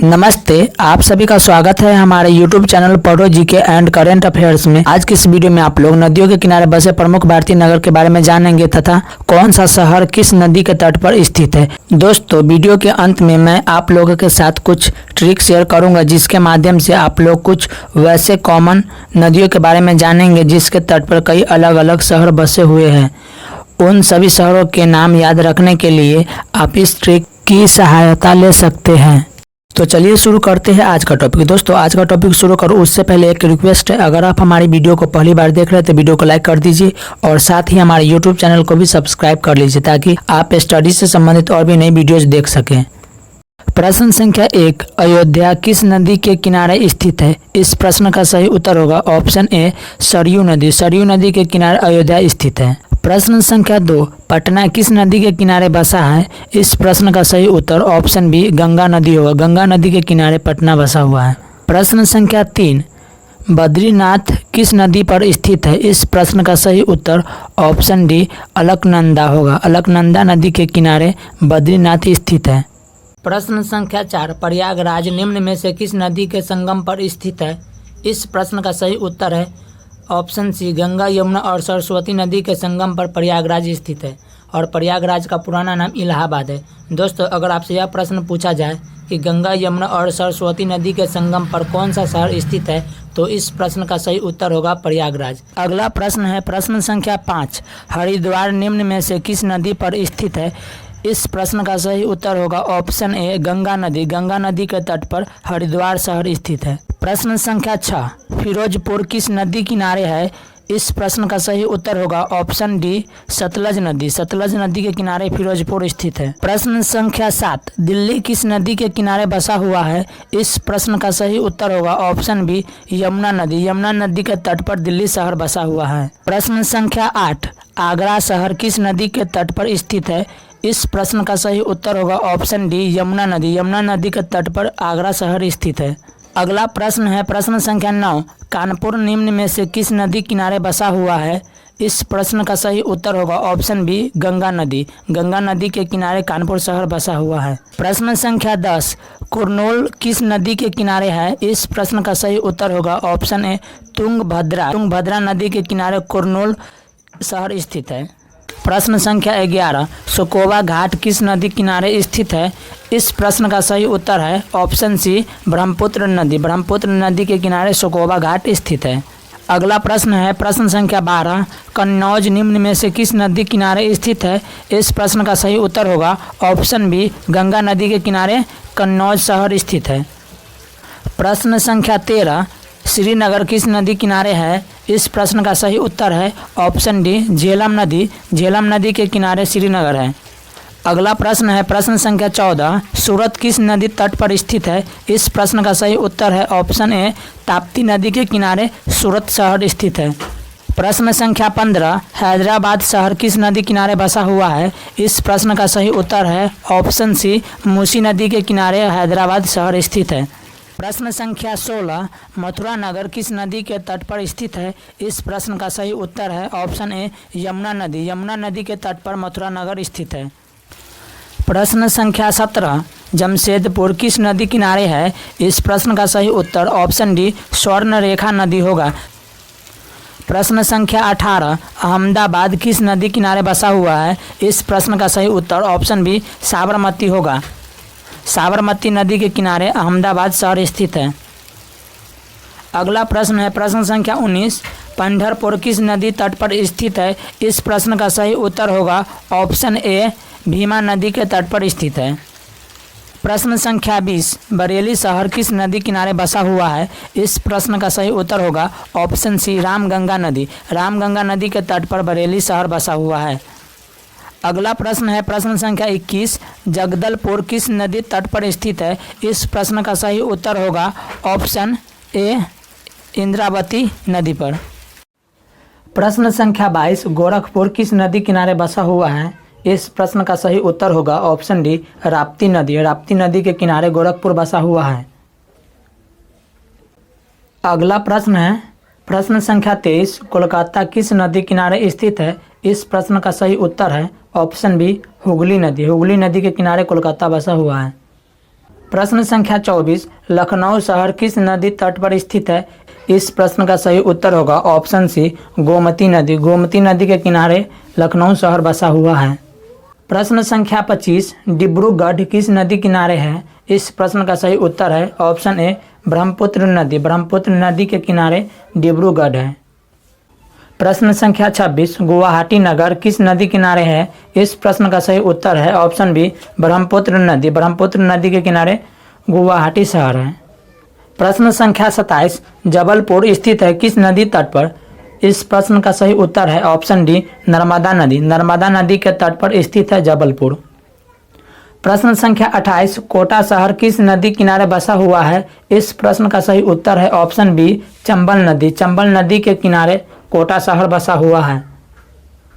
नमस्ते, आप सभी का स्वागत है हमारे YouTube चैनल पढ़ो जीके एंड करंट अफेयर्स में। आज की इस वीडियो में आप लोग नदियों के किनारे बसे प्रमुख भारतीय नगर के बारे में जानेंगे तथा कौन सा शहर किस नदी के तट पर स्थित है। दोस्तों, वीडियो के अंत में मैं आप लोगों के साथ कुछ ट्रिक शेयर करूंगा जिसके माध्यम से आप लोग कुछ वैसे कॉमन नदियों के बारे में जानेंगे जिसके तट पर कई अलग अलग शहर बसे हुए हैं। उन सभी शहरों के नाम याद रखने के लिए आप इस ट्रिक की सहायता ले सकते हैं। तो चलिए शुरू करते हैं आज का टॉपिक। दोस्तों, आज का टॉपिक शुरू करो उससे पहले एक रिक्वेस्ट है, अगर आप हमारी वीडियो को पहली बार देख रहे हैं तो वीडियो को लाइक कर दीजिए और साथ ही हमारे यूट्यूब चैनल को भी सब्सक्राइब कर लीजिए ताकि आप स्टडी से संबंधित और भी नई वीडियोज देख सकें। प्रश्न संख्या 1, अयोध्या किस नदी के किनारे स्थित है? इस प्रश्न का सही उत्तर होगा ऑप्शन ए, सरयू नदी। सरयू नदी के किनारे अयोध्या स्थित है। प्रश्न संख्या 2, पटना किस नदी के किनारे बसा है? इस प्रश्न का सही उत्तर ऑप्शन बी, गंगा नदी होगा। गंगा नदी के किनारे पटना बसा हुआ है। प्रश्न संख्या 3, बद्रीनाथ किस नदी पर स्थित है? इस प्रश्न का सही उत्तर ऑप्शन डी, अलकनंदा होगा। अलकनंदा नदी के किनारे बद्रीनाथ स्थित है। प्रश्न संख्या 4, प्रयागराज निम्न में से किस नदी के संगम पर स्थित है? इस प्रश्न का सही उत्तर है ऑप्शन सी, गंगा, यमुना और सरस्वती नदी के संगम पर प्रयागराज स्थित है और प्रयागराज का पुराना नाम इलाहाबाद है। दोस्तों, अगर आपसे यह प्रश्न पूछा जाए कि गंगा, यमुना और सरस्वती नदी के संगम पर कौन सा शहर स्थित है तो इस प्रश्न का सही उत्तर होगा प्रयागराज। अगला प्रश्न है प्रश्न संख्या 5, हरिद्वार निम्न में से किस नदी पर स्थित है? इस प्रश्न का सही उत्तर होगा ऑप्शन ए, गंगा नदी। गंगा नदी के तट पर हरिद्वार शहर स्थित है। प्रश्न संख्या 6, फिरोजपुर किस नदी किनारे है? इस प्रश्न का सही उत्तर होगा ऑप्शन डी, सतलज नदी। सतलज नदी के किनारे फिरोजपुर स्थित है। प्रश्न संख्या 7, दिल्ली किस नदी के किनारे बसा हुआ है? इस प्रश्न का सही उत्तर होगा ऑप्शन बी, यमुना नदी। यमुना नदी के तट पर दिल्ली शहर बसा हुआ है। प्रश्न संख्या 8, आगरा शहर किस नदी के तट पर स्थित है? इस प्रश्न का सही उत्तर होगा ऑप्शन डी, यमुना नदी। यमुना नदी के तट पर आगरा शहर स्थित है। अगला प्रश्न है प्रश्न संख्या 9, कानपुर निम्न में से किस नदी किनारे बसा हुआ है? इस प्रश्न का सही उत्तर होगा ऑप्शन बी, गंगा नदी। गंगा नदी के किनारे कानपुर शहर बसा हुआ है। प्रश्न संख्या 10, कुरनूल किस नदी के किनारे है? इस प्रश्न का सही उत्तर होगा ऑप्शन ए, तुंगभद्रा। तुंगभद्रा नदी के किनारे कुरनूल शहर स्थित है। प्रश्न संख्या 11, सुकोबा घाट किस नदी किनारे स्थित है? इस प्रश्न का सही उत्तर है ऑप्शन सी, ब्रह्मपुत्र नदी। ब्रह्मपुत्र नदी के किनारे सुकोबा घाट स्थित है। अगला प्रश्न है प्रश्न संख्या 12, कन्नौज निम्न में से किस नदी किनारे स्थित है? इस प्रश्न का सही उत्तर होगा ऑप्शन बी, गंगा नदी के किनारे कन्नौज शहर स्थित है। प्रश्न संख्या 13, श्रीनगर किस नदी किनारे है? इस प्रश्न का सही उत्तर है ऑप्शन डी, झेलम नदी। झेलम नदी के किनारे श्रीनगर है। अगला प्रश्न है प्रश्न संख्या 14, सूरत किस नदी तट पर स्थित है? इस प्रश्न का सही उत्तर है ऑप्शन ए, ताप्ती नदी के किनारे सूरत शहर स्थित है। प्रश्न संख्या 15, हैदराबाद शहर किस नदी किनारे बसा हुआ है? इस प्रश्न का सही उत्तर है ऑप्शन सी, मूसी नदी के किनारे हैदराबाद शहर स्थित है। प्रश्न संख्या 16, मथुरा नगर किस नदी के तट पर स्थित है? इस प्रश्न का सही उत्तर है ऑप्शन ए, यमुना नदी। यमुना नदी के तट पर मथुरा नगर स्थित है। प्रश्न संख्या 17, जमशेदपुर किस नदी किनारे है? इस प्रश्न का सही उत्तर ऑप्शन डी, स्वर्ण रेखा नदी होगा। प्रश्न संख्या 18, अहमदाबाद किस नदी किनारे बसा हुआ है? इस प्रश्न का सही उत्तर ऑप्शन बी, साबरमती होगा। साबरमती नदी के किनारे अहमदाबाद शहर स्थित है। अगला प्रश्न है प्रश्न संख्या 19, पंढरपुर किस नदी तट पर स्थित है? इस प्रश्न का सही उत्तर होगा ऑप्शन ए, भीमा नदी के तट पर स्थित है। प्रश्न संख्या 20, बरेली शहर किस नदी किनारे बसा हुआ है? इस प्रश्न का सही उत्तर होगा ऑप्शन सी, रामगंगा नदी। रामगंगा नदी के तट पर बरेली शहर बसा हुआ है। अगला प्रश्न है प्रश्न संख्या 21, जगदलपुर किस नदी तट पर स्थित है? इस प्रश्न का सही उत्तर होगा ऑप्शन ए, इंद्रावती नदी पर। प्रश्न संख्या 22, गोरखपुर किस नदी किनारे बसा हुआ है? इस प्रश्न का सही उत्तर होगा ऑप्शन डी, राप्ती नदी। राप्ती नदी के किनारे गोरखपुर बसा हुआ है। अगला प्रश्न है प्रश्न संख्या 23, कोलकाता किस नदी किनारे स्थित है? इस प्रश्न का सही उत्तर है ऑप्शन बी, हुगली नदी। हुगली नदी के किनारे कोलकाता बसा हुआ है। प्रश्न संख्या 24, लखनऊ शहर किस नदी तट पर स्थित है? इस प्रश्न का सही उत्तर होगा ऑप्शन सी, गोमती नदी। गोमती नदी के किनारे लखनऊ शहर बसा हुआ है। प्रश्न संख्या 25, डिब्रूगढ़ किस नदी किनारे है? इस प्रश्न का सही उत्तर है ऑप्शन ए, ब्रह्मपुत्र नदी। ब्रह्मपुत्र नदी के किनारे डिब्रूगढ़ है। प्रश्न संख्या 26, गुवाहाटी नगर किस नदी किनारे है? इस प्रश्न का सही उत्तर है ऑप्शन बी, ब्रह्मपुत्र नदी। ब्रह्मपुत्र नदी के किनारे गुवाहाटी शहर है। प्रश्न संख्या 27, जबलपुर स्थित है किस नदी तट पर? इस प्रश्न का सही उत्तर है ऑप्शन डी, नर्मदा नदी। नर्मदा नदी के तट पर स्थित है जबलपुर। प्रश्न संख्या 28, कोटा शहर किस नदी किनारे बसा हुआ है? इस प्रश्न का सही उत्तर है ऑप्शन बी, चंबल नदी। चंबल नदी के किनारे कोटा शहर बसा हुआ है।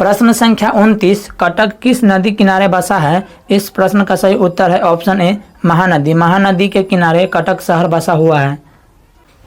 प्रश्न संख्या 29, कटक किस नदी किनारे बसा है? इस प्रश्न का सही उत्तर है ऑप्शन ए, महानदी। महानदी के किनारे कटक शहर बसा हुआ है।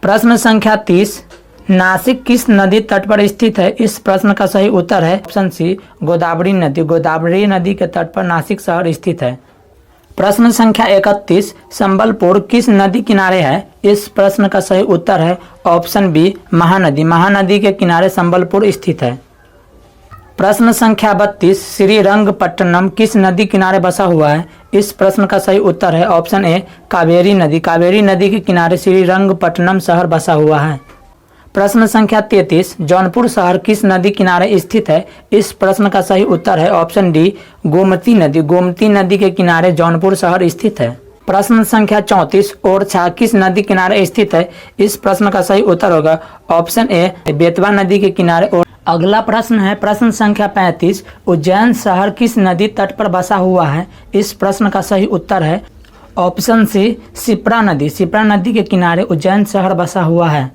प्रश्न संख्या 30, नासिक किस नदी तट पर स्थित है? इस प्रश्न का सही उत्तर है ऑप्शन सी, गोदावरी नदी। गोदावरी नदी के तट पर नासिक शहर स्थित है। प्रश्न संख्या 31, संबलपुर किस नदी किनारे है? इस प्रश्न का सही उत्तर है ऑप्शन बी, महानदी। महानदी के किनारे संबलपुर स्थित है। प्रश्न संख्या 32, श्रीरंगपट्टनम किस नदी किनारे बसा हुआ है? इस प्रश्न का सही उत्तर है ऑप्शन ए, कावेरी नदी। कावेरी नदी के किनारे श्रीरंगपट्टनम शहर बसा हुआ है। प्रश्न संख्या 33, जौनपुर शहर किस नदी किनारे स्थित है? इस प्रश्न का सही उत्तर है ऑप्शन डी, गोमती नदी। गोमती नदी के किनारे जौनपुर शहर स्थित है। प्रश्न संख्या 34, ओरछा किस नदी किनारे स्थित है? इस प्रश्न का सही उत्तर होगा ऑप्शन ए, बेतवा नदी के किनारे। अगला प्रश्न है प्रश्न संख्या 35, उज्जैन शहर किस नदी तट पर बसा हुआ है? इस प्रश्न का सही उत्तर है ऑप्शन सी, शिप्रा नदी। शिप्रा नदी के किनारे उज्जैन शहर बसा हुआ है।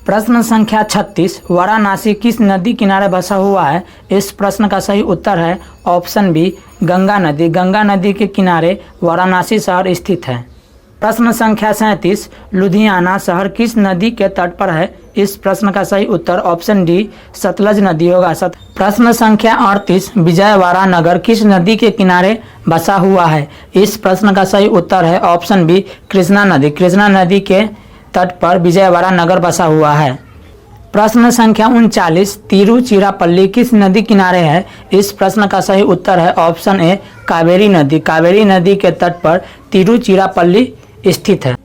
प्रश्न संख्या 36, वाराणसी किस नदी किनारे बसा हुआ है? इस प्रश्न का सही उत्तर है ऑप्शन बी, गंगा नदी। गंगा नदी के किनारे वाराणसी शहर स्थित है। प्रश्न संख्या 37, लुधियाना शहर किस नदी के तट पर है? इस प्रश्न का सही उत्तर ऑप्शन डी, सतलज नदी होगा। प्रश्न संख्या 38, विजयवाड़ा नगर किस नदी के किनारे बसा हुआ है? इस प्रश्न का सही उत्तर है ऑप्शन बी, कृष्णा नदी। कृष्णा नदी के तट पर विजयवाड़ा नगर बसा हुआ है। प्रश्न संख्या 39, तिरुचिरापल्ली किस नदी किनारे है? इस प्रश्न का सही उत्तर है ऑप्शन ए, कावेरी नदी। कावेरी नदी के तट पर तिरुचिरापल्ली स्थित है।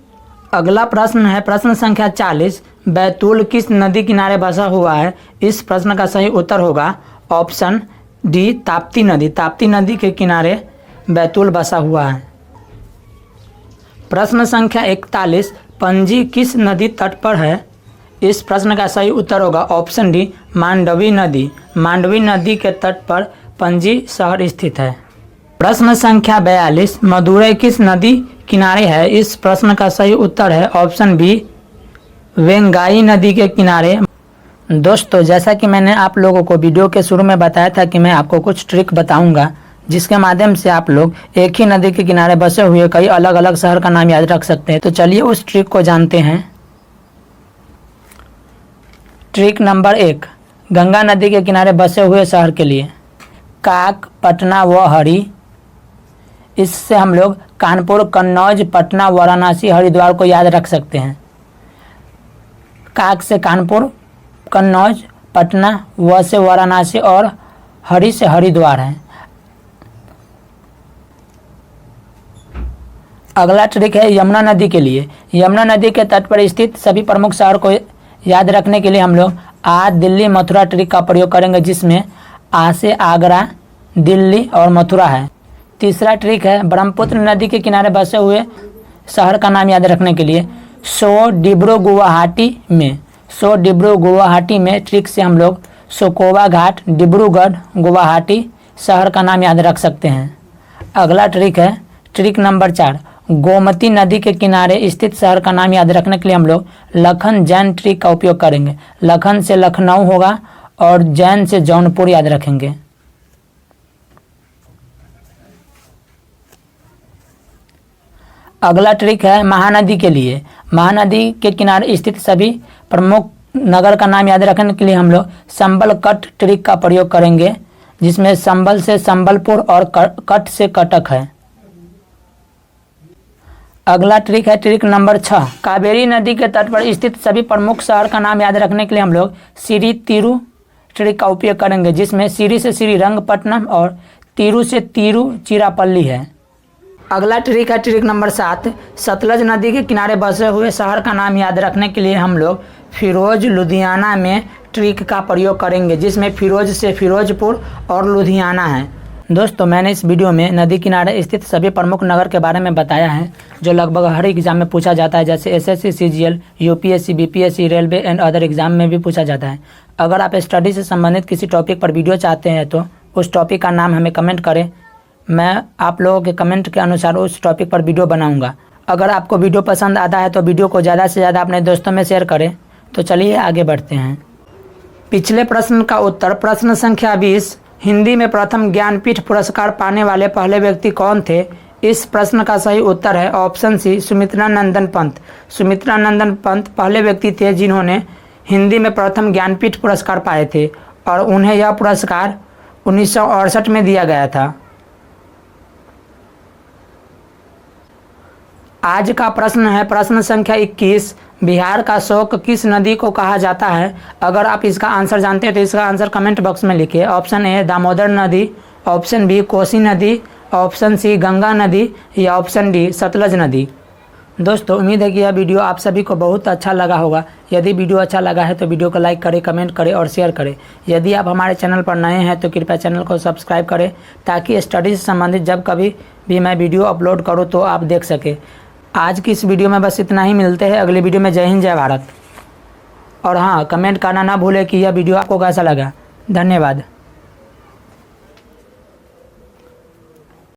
अगला प्रश्न है प्रश्न संख्या 40, बैतूल किस नदी किनारे बसा हुआ है? इस प्रश्न का सही उत्तर होगा ऑप्शन डी, ताप्ती नदी। ताप्ती नदी के किनारे बैतूल बसा हुआ है। प्रश्न संख्या 41, पणजी किस नदी तट पर है? इस प्रश्न का सही उत्तर होगा ऑप्शन डी, मांडवी नदी। मांडवी नदी के तट पर पणजी शहर स्थित है। प्रश्न संख्या 42, मदुरै किस नदी किनारे है? इस प्रश्न का सही उत्तर है ऑप्शन बी, वेंगाई नदी के किनारे। दोस्तों, जैसा कि मैंने आप लोगों को वीडियो के शुरू में बताया था कि मैं आपको कुछ ट्रिक बताऊंगा जिसके माध्यम से आप लोग एक ही नदी के किनारे बसे हुए कई अलग अलग शहर का नाम याद रख सकते हैं। तो चलिए उस ट्रिक को जानते हैं। ट्रिक नंबर 1, गंगा नदी के किनारे बसे हुए शहर के लिए काक, पटना व हरि। इससे हम लोग कानपुर, कन्नौज, पटना, वाराणसी, हरिद्वार को याद रख सकते हैं। काक से कानपुर, कन्नौज, पटना, व से वाराणसी और हरि से हरिद्वार है। अगला ट्रिक है यमुना नदी के लिए। यमुना नदी के तट पर स्थित सभी प्रमुख शहर को याद रखने के लिए हम लोग आ, दिल्ली, मथुरा ट्रिक का प्रयोग करेंगे, जिसमें आ से आगरा, दिल्ली और मथुरा है। तीसरा ट्रिक है ब्रह्मपुत्र नदी के किनारे बसे हुए शहर का नाम याद रखने के लिए सो डिब्रू गुवाहाटी में ट्रिक से हम लोग सोकोवा घाट, डिब्रूगढ़, गुवाहाटी शहर का नाम याद रख सकते हैं। अगला ट्रिक है ट्रिक नंबर 4, गोमती नदी के किनारे स्थित शहर का नाम याद रखने के लिए हम लोग लखन जैन ट्रिक का उपयोग करेंगे। लखन से लखनऊ होगा और जैन से जौनपुर याद रखेंगे। अगला ट्रिक है महानदी के लिए। महानदी के किनारे स्थित सभी प्रमुख नगर का नाम याद रखने के लिए हम लोग संबल कट ट्रिक का प्रयोग करेंगे, जिसमें संबल से संबलपुर और कट से कटक है। अगला ट्रिक है ट्रिक नंबर 6। कावेरी नदी के तट पर स्थित सभी प्रमुख शहर का नाम याद रखने के लिए हम लोग सिरी तिरु ट्रिक का उपयोग करेंगे, जिसमें सिरी से श्रीरंगपट्टनम और तिरु से तिरुचिरापल्ली है। अगला ट्रिक है ट्रिक नंबर 7। सतलज नदी के किनारे बसे हुए शहर का नाम याद रखने के लिए हम लोग फिरोज लुधियाना में ट्रिक का प्रयोग करेंगे, जिसमें फिरोज से फिरोजपुर और लुधियाना है। दोस्तों, मैंने इस वीडियो में नदी किनारे स्थित सभी प्रमुख नगर के बारे में बताया है, जो लगभग हर एग्जाम में पूछा जाता है, जैसे SSC, CGL, UPSC, BPSC, railway and other exam में भी पूछा जाता है। अगर आप स्टडी से संबंधित किसी टॉपिक पर वीडियो चाहते हैं तो उस टॉपिक का नाम हमें कमेंट करें, मैं आप लोगों के कमेंट के अनुसार उस टॉपिक पर वीडियो बनाऊंगा। अगर आपको वीडियो पसंद आता है तो वीडियो को ज़्यादा से ज़्यादा अपने दोस्तों में शेयर करें। तो चलिए आगे बढ़ते हैं। पिछले प्रश्न का उत्तर, प्रश्न संख्या 20। हिंदी में प्रथम ज्ञानपीठ पुरस्कार पाने वाले पहले व्यक्ति कौन थे? इस प्रश्न का सही उत्तर है ऑप्शन सी, सुमित्रा नंदन पंत। सुमित्रा नंदन पंत पहले व्यक्ति थे जिन्होंने हिंदी में प्रथम ज्ञानपीठ पुरस्कार पाए थे और उन्हें यह पुरस्कार 1968 में दिया गया था। आज का प्रश्न है प्रश्न संख्या 21। बिहार का शोक किस नदी को कहा जाता है? अगर आप इसका आंसर जानते हैं तो इसका आंसर कमेंट बॉक्स में लिखिए। ऑप्शन ए दामोदर नदी, ऑप्शन बी कोसी नदी, ऑप्शन सी गंगा नदी या ऑप्शन डी सतलज नदी। दोस्तों, उम्मीद है कि यह वीडियो आप सभी को बहुत अच्छा लगा होगा। यदि वीडियो अच्छा लगा है तो वीडियो को लाइक करें, कमेंट करें और शेयर करें। यदि आप हमारे चैनल पर नए हैं तो कृपया चैनल को सब्सक्राइब करें, ताकि स्टडी से संबंधित जब कभी भी मैं वीडियो अपलोड करूँ तो आप देख सकें। आज की इस वीडियो में बस इतना ही। मिलते हैं अगली वीडियो में। जय हिंद, जय भारत। और हाँ, कमेंट करना ना भूलें कि यह वीडियो आपको कैसा लगा। धन्यवाद।